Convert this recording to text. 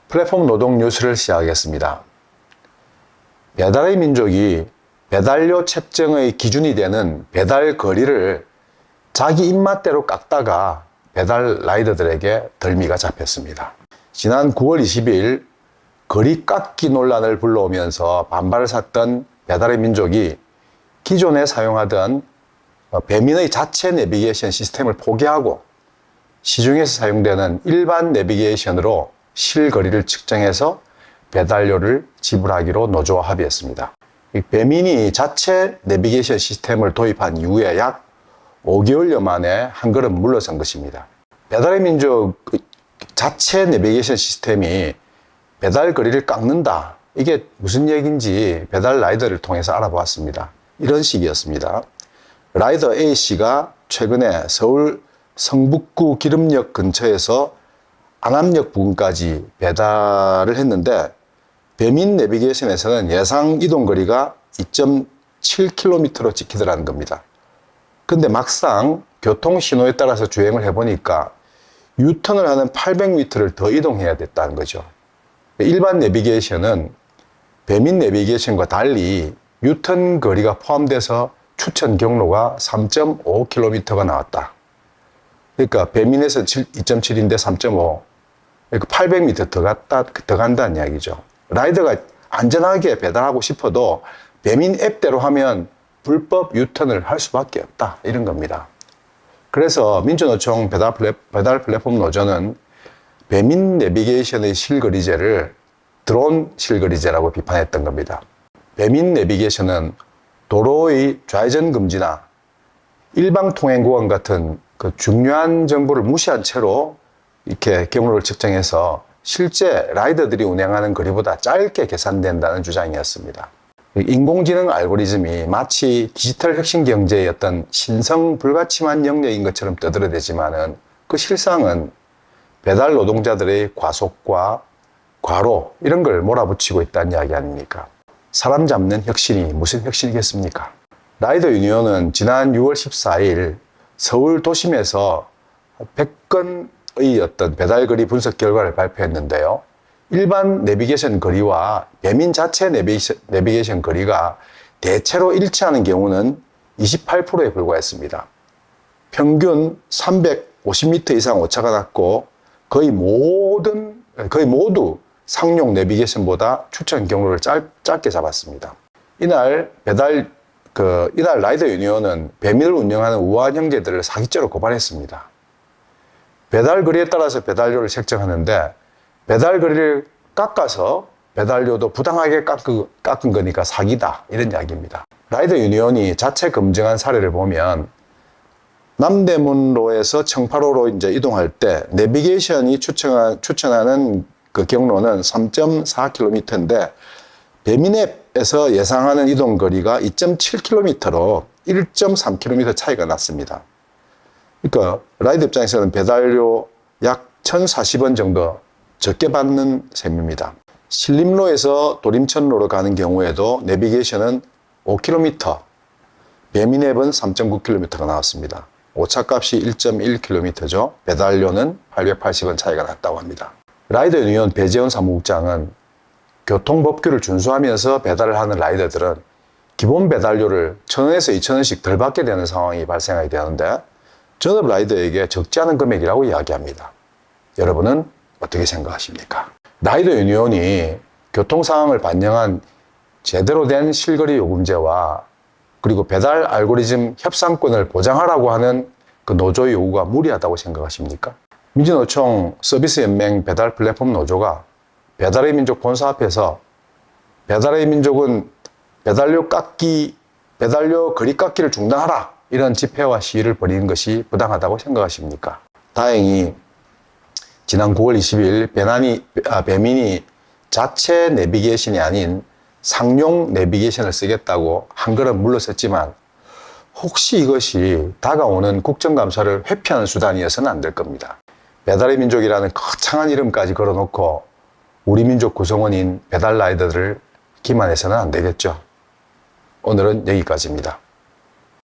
플랫폼 노동 뉴스를 시작하겠습니다. 배달의 민족이 배달료 책정의 기준이 되는 배달 거리를 자기 입맛대로 깎다가 배달 라이더들에게 덜미가 잡혔습니다. 지난 9월 20일 거리 깎기 논란을 불러오면서 반발을 샀던 배달의 민족이 기존에 사용하던 배민의 자체 내비게이션 시스템을 포기하고 시중에서 사용되는 일반 내비게이션으로 실거리를 측정해서 배달료를 지불하기로 노조와 합의했습니다. 배민이 자체 내비게이션 시스템을 도입한 이후에 약 5개월여 만에 한 걸음 물러선 것입니다. 배달의 민족 자체 내비게이션 시스템이 배달 거리를 깎는다. 이게 무슨 얘기인지 배달 라이더를 통해서 알아보았습니다. 이런 식이었습니다. 라이더 A씨가 최근에 서울 성북구 기름역 근처에서 안암역 부근까지 배달을 했는데 배민 내비게이션에서는 예상 이동거리가 2.7km로 찍히더라는 겁니다. 근데 막상 교통신호에 따라서 주행을 해보니까 유턴을 하는 800m를 더 이동해야 됐다는 거죠. 일반 내비게이션은 배민 내비게이션과 달리 유턴 거리가 포함돼서 추천 경로가 3.5km가 나왔다. 그러니까 배민에서 2.7인데 3.5. 그러니까 800m 더 간다는 이야기죠. 라이더가 안전하게 배달하고 싶어도 배민 앱대로 하면 불법 유턴을 할 수밖에 없다. 이런 겁니다. 그래서 민주노총 배달 플랫폼 노조는 배민 내비게이션의 실거리제를 드론 실거리제라고 비판했던 겁니다. 배민 내비게이션은 도로의 좌회전 금지나 일방 통행 구간 같은 그 중요한 정보를 무시한 채로 이렇게 경로를 측정해서 실제 라이더들이 운행하는 거리보다 짧게 계산된다는 주장이었습니다. 인공지능 알고리즘이 마치 디지털 혁신 경제의 어떤 신성 불가침한 영역인 것처럼 떠들어대지만은 그 실상은 배달 노동자들의 과속과 과로 이런 걸 몰아붙이고 있다는 이야기 아닙니까? 사람 잡는 혁신이 무슨 혁신이겠습니까? 라이더 유니온은 지난 6월 14일 서울 도심에서 100건의 어떤 배달거리 분석 결과를 발표했는데요. 일반 내비게이션 거리와 배민 자체 내비게이션 거리가 대체로 일치하는 경우는 28%에 불과했습니다. 평균 350m 이상 오차가 났고 거의 모두 상용 내비게이션보다 추천 경로를 짧게 잡았습니다. 이날 라이더 유니온은 배민을 운영하는 우아한 형제들을 사기죄로 고발했습니다. 배달 거리에 따라서 배달료를 책정하는데 배달 거리를 깎아서 배달료도 부당하게 깎은 거니까 사기다. 이런 이야기입니다. 라이더 유니온이 자체 검증한 사례를 보면 남대문로에서 청파로로 이제 이동할 때 내비게이션이 추천하는 그 경로는 3.4km인데 배민앱에서 예상하는 이동 거리가 2.7km로 1.3km 차이가 났습니다. 그러니까 라이더 입장에서는 배달료 약 1,040원 정도 적게 받는 셈입니다. 신림로에서 도림천로로 가는 경우에도 내비게이션은 5km, 배민앱은 3.9km가 나왔습니다. 오차값이 1.1km죠. 배달료는 880원 차이가 났다고 합니다. 라이더 유니온 배재원 사무국장은 교통법규를 준수하면서 배달을 하는 라이더들은 기본 배달료를 1,000원에서 2,000원씩 덜 받게 되는 상황이 발생하게 되는데 전업 라이더에게 적지 않은 금액이라고 이야기합니다. 여러분은 어떻게 생각하십니까? 라이더 유니온이 교통 상황을 반영한 제대로 된 실거리 요금제와 그리고 배달 알고리즘 협상권을 보장하라고 하는 그 노조의 요구가 무리하다고 생각하십니까? 민주노총 서비스연맹 배달 플랫폼 노조가 배달의 민족 본사 앞에서 배달의 민족은 배달료 거리 깎기를 중단하라 이런 집회와 시위를 벌이는 것이 부당하다고 생각하십니까? 다행히 지난 9월 20일 배민이 자체 내비게이션이 아닌 상용 내비게이션을 쓰겠다고 한 걸음 물러섰지만 혹시 이것이 다가오는 국정감사를 회피하는 수단이어서는 안 될 겁니다. 배달의 민족이라는 거창한 이름까지 걸어놓고 우리 민족 구성원인 배달 라이더들을 기만해서는 안 되겠죠. 오늘은 여기까지입니다.